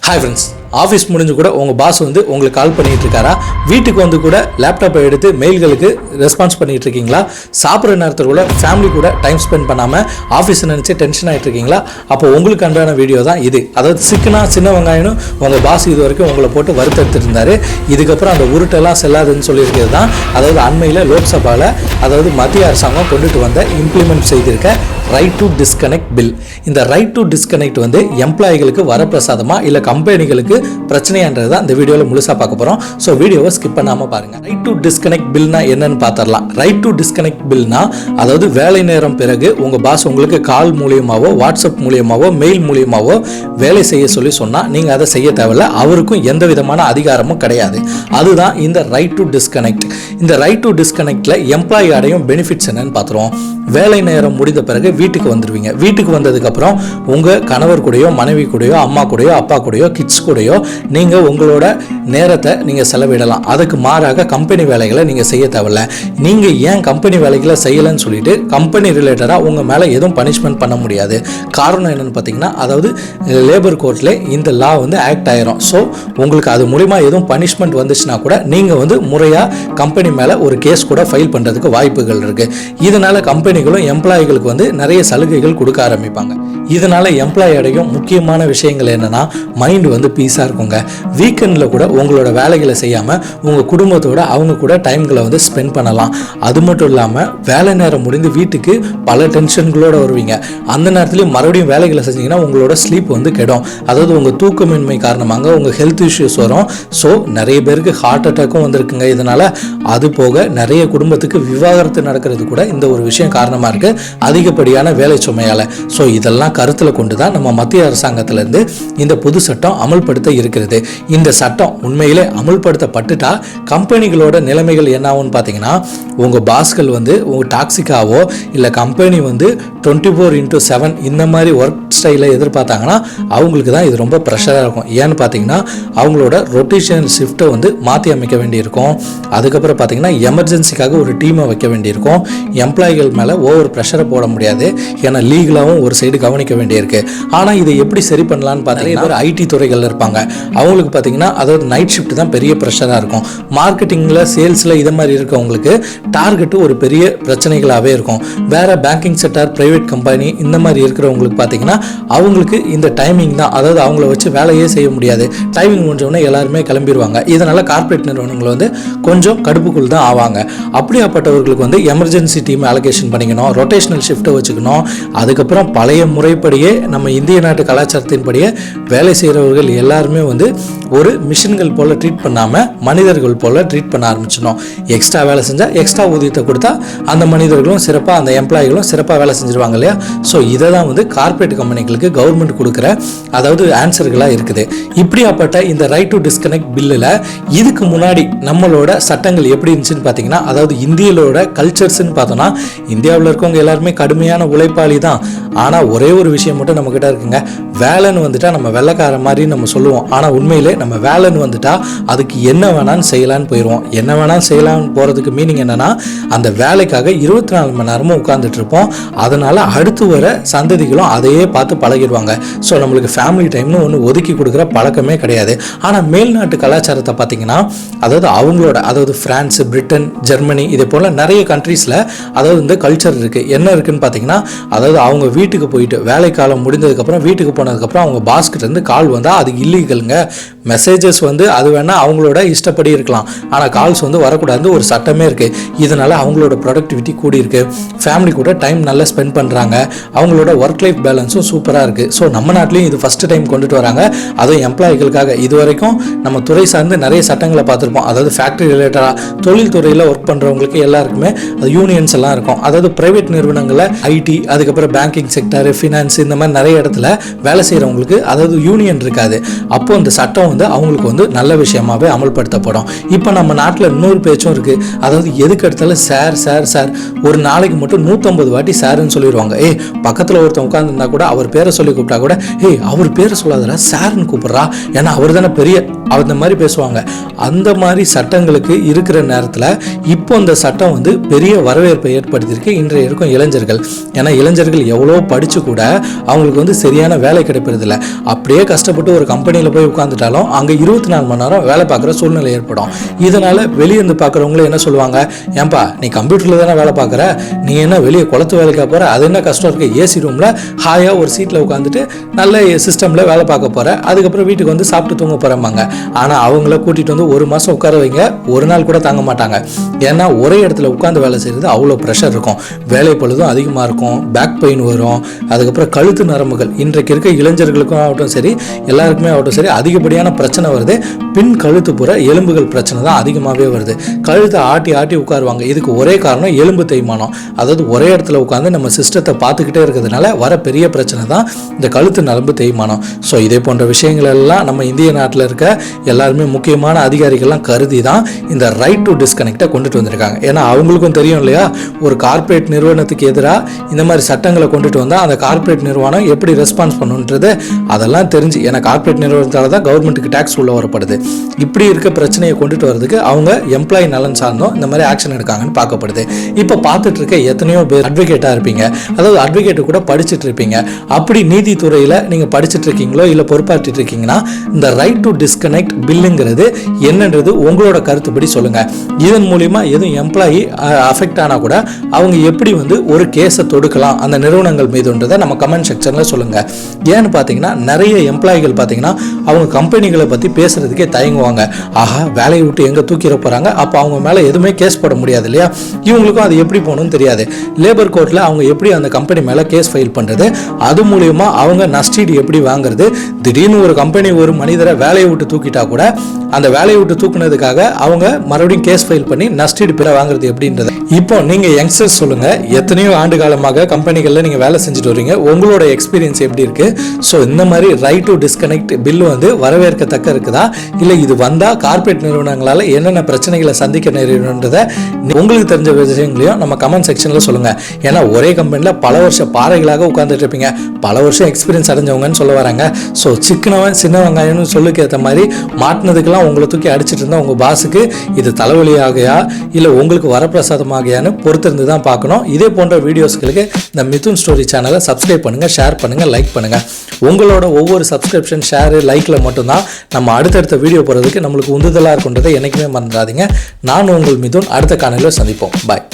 Hi friends. Office முடிஞ்சு கூட உங்கள் பாஸ் வந்து உங்களுக்கு கால் பண்ணிகிட்டு இருக்காரா, வீட்டுக்கு வந்து கூட லேப்டாப்பை எடுத்து மெயில்களுக்கு ரெஸ்பான்ஸ் பண்ணிகிட்டு இருக்கீங்களா, சாப்பிட்ற நேரத்தில் கூட ஃபேமிலி கூட டைம் ஸ்பெண்ட் பண்ணாமல் ஆஃபீஸை நினச்சி டென்ஷன் ஆகிட்டு இருக்கீங்களா, அப்போ உங்களுக்கு அன்றான வீடியோ தான் இது. அதாவது சிக்கனா சின்ன வெங்காயம்னு உங்கள் பாஸ் இது வரைக்கும் உங்களை போட்டு வருத்தெடுத்துட்டு இருந்தார். இதுக்கப்புறம் அந்த உருட்டெல்லாம் செல்லாதுன்னு சொல்லியிருக்கிறது தான் அதாவது அண்மையில் லோக்சபாவில் அதாவது மத்திய அரசாங்கம் கொண்டுட்டு வந்த இம்ப்ளிமெண்ட் செய்திருக்க ரைட் டு டிஸ்கனெக்ட் பில். இந்த ரைட் டு டிஸ்கனெக்ட் வந்து எம்ப்ளாயிகளுக்கு வரப்பிரசாதமா இல்லை கம்பெனிகளுக்கு பிரச்சனையான்றது தான் இந்த வீடியோவில் முழுசாக பார்க்க போகிறோம். ஸோ வீடியோவை ஸ்கிப் பண்ணாமல் பாருங்கள். ரைட் டு டிஸ்கனெக்ட் பில்னா என்னன்னு பார்த்துடலாம். ரைட் டு டிஸ்கனெக்ட் பில்னா அதாவது வேலை நேரம் பிறகு உங்கள் பாஸ் உங்களுக்கு கால் மூலியமாவோ வாட்ஸ்அப் மூலியமாவோ மெயில் மூலியமாவோ வேலை செய்ய சொல்லி சொன்னால் நீங்கள் அதை செய்ய தேவையில்ல. அவருக்கும் எந்த விதமான அதிகாரமும் கிடையாது. அதுதான் இந்த ரைட் டு டிஸ்கனெக்ட். இந்த ரைட் டு டிஸ்கனெக்ட்ல எம்ப்ளாயி அடையும் பெனிஃபிட்ஸ் என்னன்னு பார்த்துருவோம். வேலை நேரம் முடிந்த பிறகு வீட்டுக்கு வந்துடுவீங்க. வீட்டுக்கு வந்ததுக்கப்புறம் உங்கள் கணவர் கூடயோ மனைவி கூடயோ அம்மா கூடயோ அப்பா கூடயோ கிட்ஸ் கூடயோ நீங்கள் உங்களோட நேரத்தை நீங்கள் செலவிடலாம். அதுக்கு மாறாக கம்பெனி வேலைகளை நீங்கள் செய்ய தேவையில்ல. நீங்கள் ஏன் கம்பெனி வேலைகளை செய்யலைன்னு சொல்லிட்டு கம்பெனி ரிலேட்டடாக உங்கள் மேலே எதுவும் பனிஷ்மெண்ட் பண்ண முடியாது. காரணம் என்னென்னு பார்த்தீங்கன்னா அதாவது லேபர் கோர்ட்டில் இந்த லா வந்து ஆக்ட் ஆயிரும். ஸோ உங்களுக்கு அது மூலிமா எதுவும் பனிஷ்மெண்ட் வந்துச்சுன்னா கூட நீங்கள் வந்து முறையாக கம்பெனி மேலே ஒரு கேஸ் கூட ஃபைல் பண்ணுறதுக்கு வாய்ப்புகள் இருக்குது. இதனால் கம்பெனிகளும் எம்ப்ளாயிகளுக்கு வந்து நிறைய சலுகைகள் கொடுக்க ஆரம்பிப்பாங்க. இதனால் எம்ப்ளாயோடையும் முக்கியமான விஷயங்கள் என்னென்னா மைண்ட் வந்து பீஸாக இருக்குங்க. வீக்கெண்டில் கூட உங்களோட வேலைகளை செய்யாமல் உங்கள் குடும்பத்தோட அவங்க கூட டைம்களை வந்து ஸ்பெண்ட் பண்ணலாம். அது மட்டும் இல்லாமல் வேலை நேரம் முடிந்து வீட்டுக்கு பல டென்ஷன்களோடு வருவீங்க. அந்த நேரத்துலையும் மறுபடியும் வேலைகளை செஞ்சீங்கன்னா உங்களோட ஸ்லீப் வந்து கெடும். அதாவது உங்கள் தூக்கமின்மை காரணமாக உங்கள் ஹெல்த் இஷ்யூஸ் வரும். ஸோ நிறைய பேருக்கு ஹார்ட் அட்டாக்கும் வந்திருக்குங்க. இதனால் அது போக நிறைய குடும்பத்துக்கு விவாகரத்து நடக்கிறது கூட இந்த ஒரு விஷயம் காரணமாக இருக்குது, அதிகப்படியான வேலை சுமையால். ஸோ இதெல்லாம் கருத்தில் கொண்டு தான் நம்ம மத்திய அரசாங்கத்திலேருந்து இந்த புது சட்டம் அமல்படுத்த இருக்கிறது. இந்த சட்டம் உண்மையிலே அமல்படுத்தப்பட்டுட்டா கம்பெனிகளோட நிலைமைகள் என்ன ஆகும்னு பார்த்தீங்கன்னா உங்கள் பாஸ்கள் வந்து உங்கள் டாக்ஸிக்காவோ இல்லை கம்பெனி வந்து 24/7 இந்த மாதிரி ஒர்க் ஸ்டைலை எதிர்பார்த்தாங்கன்னா அவங்களுக்கு தான் இது ரொம்ப ப்ரெஷராக இருக்கும். ஏன்னு பார்த்தீங்கன்னா அவங்களோட ரொட்டேஷன் ஷிஃப்ட்டை வந்து மாற்றி அமைக்க வேண்டியிருக்கும். அதுக்கப்புறம் பார்த்தீங்கன்னா எமர்ஜென்சிக்காக ஒரு டீமை வைக்க வேண்டியிருக்கும். எம்ப்ளாயிகள் மேலே ஓவர் ப்ரெஷரை போட முடியாது. ஏன்னா லீகலாகவும் ஒரு சைடு கவனிக்க வேண்டியிருக்கு. ஆனால் இதை எப்படி சரி பண்ணலான்னு பார்த்தீங்கன்னா ஐடி துறைகளில் இருப்பாங்க. அவங்களுக்கு பார்த்தீங்கன்னா அதாவது நைட் ஷிஃப்ட் தான் பெரிய ப்ரெஷராக இருக்கும். மார்க்கெட்டிங்கில் சேல்ஸில் இது மாதிரி இருக்கவங்களுக்கு டார்கெட்டு ஒரு பெரிய பிரச்சனைகளாகவே இருக்கும். வேறு பேங்கிங் செக்டார் ப்ரைவேட் கம்பெனி இந்த மாதிரி இருக்கிறவங்களுக்கு பார்த்தீங்கன்னா அவங்களுக்கு இந்த டைமிங் தான், அதாவது அவங்கள வச்சு வேலையே செய்ய முடியாது. டைமிங் முடிஞ்சவொடனே எல்லாருமே கிளம்பிடுவாங்க. இதனால் கார்பரேட் நிறுவனங்கள் வந்து கொஞ்சம் கடுப்புக்குள் தான் ஆவாங்க. அப்படியாப்பட்டவர்களுக்கு வந்து எமர்ஜென்சி டீம் அலோகேஷன் பண்ணிக்கணும், ரொட்டேஷனல் ஷிஃப்ட்டை வச்சுக்கணும். அதுக்கப்புறம் பழைய முறைப்படியே நம்ம இந்திய நாட்டு கலாச்சாரத்தின்படியே வேலை செய்கிறவர்கள் எல்லாருமே வந்து ஒரு மிஷின்கள் போல் ட்ரீட் பண்ணாமல் மனிதர்கள் போல் ட்ரீட் பண்ண ஆரம்பிச்சிடணும். எக்ஸ்ட்ரா வேலை செஞ்சால் எக்ஸ்ட்ரா ஊதியத்தை கொடுத்தா அந்த மனிதர்களும் சிறப்பாக அந்த எம்ப்ளாயிகளும் சிறப்பாக வேலை செஞ்சுருவாங்க இல்லையா. ஸோ இதை தான் வந்து கார்பரேட் கம்பெனிகளுக்கு கவர்மெண்ட் கொடுக்குற அதாவது ஆன்சர்களாக இருக்குது. இப்படியாப்பட்ட இந்த ரைட் டு டிஸ்கனெக்ட் பில்லில் இதுக்கு முன்னாடி நம்மளோட சட்டங்கள் எப்படி இருந்துச்சுன்னு பார்த்தீங்கன்னா அதாவது இந்தியாவோட கல்ச்சர்ஸ்ன்னு பார்த்தோன்னா இந்தியாவில் இருக்கவங்க எல்லாருமே கடுமையான உழைப்பாளி தான். ஆனால் ஒரே ஒரு விஷயம் மட்டும் நம்மக்கிட்ட இருக்குங்க, வேலைன்னு வந்துட்டா நம்ம வெள்ளைக்கார மாதிரி நம்ம சொல்லுவோம். ஆனால் உண்மையிலே நம்ம வேலைன்னு வந்துட்டா அதுக்கு என்ன வேணாலும் செய்யலான்னு போயிடுவோம். என்ன வேணாலும் செய்யலான்னு போகிறதுக்கு மீனிங் என்னென்னா அந்த வேலைக்காக 24 மணி நேரமும் உட்காந்துட்டு இருப்போம். அதனால் அடுத்து வர சந்ததிகளும் அதையே பார்த்து பழகிடுவாங்க. ஸோ நம்மளுக்கு ஃபேமிலி டைம்னு ஒன்று ஒதுக்கி கொடுக்குற பழக்கமே கிடையாது. ஆனால் மேல்நாட்டு கலாச்சாரத்தை பார்த்தீங்கன்னா அதாவது அவங்களோட அதாவது ஃப்ரான்ஸு, பிரிட்டன், ஜெர்மனி இதே போல் நிறைய கண்ட்ரீஸில் அதாவது இந்த கல்ச்சர் இருக்குது. என்ன இருக்குதுன்னு பார்த்தீங்கன்னா அதாவது அவங்க வீட்டுக்கு போயிட்டு வேலை காலம் முடிந்ததுக்கப்புறம் வீட்டுக்கு போனதுக்கப்புறம் அவங்க பாஸ்கிட்டேருந்து கால் வந்தால் அது இல்லீகலுங்க. மெசேஜஸ் வந்து அது வேணால் அவங்களோட இஷ்டப்படி இருக்கலாம், ஆனால் கால்ஸ் வந்து வரக்கூடாது ஒரு சட்டமே இருக்குது. இதனால் அவங்களோட ப்ரொடக்டிவிட்டி கூடியிருக்கு, ஃபேமிலி கூட டைம் நல்லா ஸ்பெண்ட் பண்ணுறாங்க, அவங்களோட ஒர்க் லைஃப் பேலன்ஸும் சூப்பராக இருக்குது. ஸோ நம்ம நாட்டிலையும் இது ஃபஸ்ட்டு டைம் கொண்டுட்டு வராங்க, அதுவும் எம்ப்ளாயிகளுக்காக. இது வரைக்கும் நம்ம துறை சார்ந்து நிறைய சட்டங்களை பார்த்துருப்போம். அதாவது ஃபேக்ட்ரி ரிலேட்டடாக தொழில் துறையில் ஒர்க் பண்ணுறவங்களுக்கு எல்லாருக்குமே அது யூனியன்ஸ் எல்லாம் இருக்கும். அதாவது ப்ரைவேட் நிறுவனங்களில் ஐடி அதுக்கப்புறம் பேங்கிங் செக்டர் ஃபினான்ஸ் இந்த மாதிரி நிறைய இடத்துல வேலை செய்கிறவங்களுக்கு அதாவது யூனியன் இருக்காது. அப்போ இந்த சட்டம் வந்து அவங்களுக்கு வந்து நல்ல விஷயமாவே அமல்படுத்தப்படும். இப்போ நம்ம நாட்டில் இன்னொரு பேச்சும் இருக்குது, அதாவது எதுக்கு எடுத்தாலும் சார் சார் சார் ஒரு நாளைக்கு மட்டும் 150 வாட்டி சார்ன்னு சொல்லிடுவாங்க. பக்கத்தில் ஒருத்தன் உட்காந்துருந்தா கூட அவர் பேரை சொல்லி கூப்பிட்டா கூட அவர் பேரை சொல்லாதடா சார்ன்னு கூப்பிட்றா, ஏன்னா அவர் தானே பெரிய அந்த மாதிரி பேசுவாங்க. அந்த மாதிரி சட்டங்களுக்கு இருக்கிற நேரத்தில் இப்போ இந்த சட்டம் வந்து பெரிய வரவேற்பை ஏற்படுத்தியிருக்கு இன்றைய இருக்கும் இளைஞர்கள். ஏன்னா இளைஞர்கள் எவ்வளோ படித்து கூட அவங்களுக்கு வந்து சரியான வேலை கிடைப்பதில்லை. அப்படியே கஷ்டப்பட்டு ஒரு கம்பெனியில் போய் உட்காந்துட்டாலும் அங்கே 24 மணி நேரம் வேலை பார்க்குற சூழ்நிலை ஏற்படும். இதனால் வெளியே இருந்து பார்க்குறவங்களே என்ன சொல்லுவாங்க, ஏன்பா நீ கம்ப்யூட்டரில் தானே வேலை பார்க்குற, நீ என்ன வெளியே குளத்து வேலைக்கு போகிற, அது என்ன கஷ்டம் இருக்குது, ஏசி ரூமில் ஹாயாக ஒரு சீட்டில் உட்காந்துட்டு நல்ல சிஸ்டமில் வேலை பார்க்க போகிற, அதுக்கப்புறம் வீட்டுக்கு வந்து சாப்பிட்டு தூங்க போகிறம்பாங்க. ஆனால் அவங்கள கூட்டிகிட்டு வந்து 1 மாதம் உட்கார வைங்க, ஒரு நாள் கூட தாங்க மாட்டாங்க. ஏன்னா ஒரே இடத்துல உட்காந்து வேலை செய்கிறது அவ்வளோ ப்ரெஷர் இருக்கும், வேலை பழுதும் அதிகமாக இருக்கும், பேக் பெயின் வரும், அதுக்கப்புறம் கழுத்து நரம்புகள் இன்றைக்கு இருக்க இளைஞர்களுக்கும் ஆகட்டும் சரி எல்லாருக்குமே ஆகட்டும் சரி அதிகப்படியான பிரச்சனை வருது. பின் கழுத்து புற எலும்புகள் பிரச்சனை தான் அதிகமாகவே வருது. கழுத்தை ஆட்டி ஆட்டி உட்காருவாங்க. இதுக்கு ஒரே காரணம் எலும்பு தேய்மானம். அதாவது ஒரே இடத்துல உட்காந்து நம்ம சிஸ்டத்தை பார்த்துக்கிட்டே இருக்கிறதுனால வர பெரிய பிரச்சனை தான் இந்த கழுத்து நரம்பு தேய்மானம். ஸோ இதே போன்ற விஷயங்கள் எல்லாம் நம்ம இந்திய நாட்டில் இருக்க எல்லாருமே முக்கியமான அதிகாரிகள்லாம் கருதி தான் இந்த ரைட் டு டிஸ்கனெக்டை கொண்டுட்டு வந்திருக்காங்க. ஏன்னா அவங்களுக்கும் தெரியும் இல்லையா, ஒரு கார்ப்பரேட் நிறுவனத்துக்கு எதிராக இந்த மாதிரி சட்டங்களை கொண்டுட்டு வந்தால் அந்த கார்ப்பரேட் நிறுவனம் எப்படி ரெஸ்பான்ஸ் பண்ணுன்றது அதெல்லாம் தெரிஞ்சு, ஏன்னா கார்ப்பரேட் நிறுவனத்தால் தான் கவர்மெண்ட்டுக்கு டேக்ஸ் உள்ள வரப்படுது. இப்படி இருக்க பிரச்சனையை கொண்டுட்டு வரதுக்கு அவங்க எம்ப்ளாயி நலன் சார்ந்தும் இந்த மாதிரி ஆக்ஷன் எடுக்காங்கன்னு பார்க்கப்படுது. இப்போ பார்த்துட்டு இருக்க எத்தனையோ பேர் அட்வொகேட்டாக இருப்பீங்க, அதாவது அட்வொகேட்டு கூட படிச்சுட்டு இருப்பீங்க. அப்படி நீதித்துறையில் நீங்கள் படிச்சுட்டு இருக்கீங்களோ இல்லை பொறுப்பாற்றிட்டு இருக்கீங்கன்னா இந்த ரைட் டு டிஸ்கனெக்ட் பில்லுங்கிறது என்னன்றது உங்களோட கருத்துப்படி சொல்லுங்கள். இதன் மூலிமா எதுவும் எம்ப்ளாயி அஃபெக்ட் ஆனால் கூட அவங்க எப்படி வந்து ஒரு கேஸை தொடுக்கலாம் அந்த நிறுவனங்கள் மீதுன்றதை நம்ம கமெண்ட் செக்ஷனில் சொல்லுங்கள். ஏன்னு பார்த்தீங்கன்னா நிறைய எம்ப்ளாயிகள் பார்த்தீங்கன்னா அவங்க கம்பெனிகளை பற்றி பேசுறதுக்கே தயங்குவாங்க. ஆஹா வேலையை விட்டு எங்கே தூக்கிட போகிறாங்க, அப்போ அவங்க மேலே எதுவுமே கேஸ் போட முடியாது இல்லையா, இவங்களுக்கும் அது எப்படி போகணும்னு தெரியாது. லேபர் கோர்ட்டில் அவங்க எப்படி அந்த கம்பெனி மேலே கேஸ் ஃபைல் பண்ணுறது, அது மூலியமா அவங்க நஷ்டீடு எப்படி வாங்குறது, திடீர்னு ஒரு கம்பெனி ஒரு மனிதரை வேலையை விட்டு தூக்கிட்டா கூட அந்த வேலையை விட்டு தூக்குனதுக்காக அவங்க மறுபடியும் கேஸ் ஃபைல் பண்ணி நஷ்டீடு பெற வாங்குறது எப்படின்றது. இப்போ நீங்கள் யங்ஸ்டர்ஸ் சொல்லுங்கள், எத்தனையோ ஆண்டு காலமாக கம்பெனிகளில் நீங்கள் வேலை செஞ்சுட்டு வரீங்க, உங்களோட எக்ஸ்பீரியன்ஸ் எப்படி இருக்குது? ஸோ இந்த மாதிரி ரைட் டு டிஸ்கனெக்ட் பில் வந்து வரவேற்கத்தக்க இருக்குதா, இல்லை இது வந்தால் கார்ப்பரேட் நிறுவனங்களால் என்னென்ன பிரச்சனைகளை சந்திக்க நேரிடுன்றதை உங்களுக்கு தெரிஞ்ச விஷயங்களையும் நம்ம கமெண்ட் செக்ஷனில் சொல்லுங்கள். ஏன்னா ஒரே கம்பெனியில் பல வருஷம் பாறைகளாக உட்காந்துட்டு இருப்பீங்க, பல வருஷம் எக்ஸ்பீரியன்ஸ் அடைஞ்சவங்கன்னு சொல்ல வராங்க. ஸோ சிக்கனவன் சின்ன வெங்காயம்னு சொல்லுக்கு ஏற்ற மாதிரி மாட்டினதுக்கெல்லாம் உங்களை தூக்கி அடிச்சிட்டு இருந்தால் உங்கள் பாஸுக்கு இது தலைவலியாகையா இல்லை உங்களுக்கு வரப்பிரசாதமாகையான்னு பொறுத்திருந்து தான் பார்க்கணும். இதே போன்ற வீடியோஸ்களுக்கு இந்த மிதுன் ஸ்டோரி சேனலை சப்ஸ்கிரைப் பண்ணுங்கள், ஷேர் பண்ணுங்கள், லைக் பண்ணுங்கள். உங்களோட ஒவ்வொரு சப்ஸ்கிரிப்ஷன் ஷேரு லைக்கில் மட்டும்தான் நம்ம அடுத்தடுத்த வீடியோ போகிறதுக்கு நம்மளுக்கு உந்துதலாக இருக்குன்றதை என்றைக்குமே மறந்துடாதீங்க. நான் உங்கள் மிதுன், அடுத்த காணொளியில் சந்திப்போம். பாய்.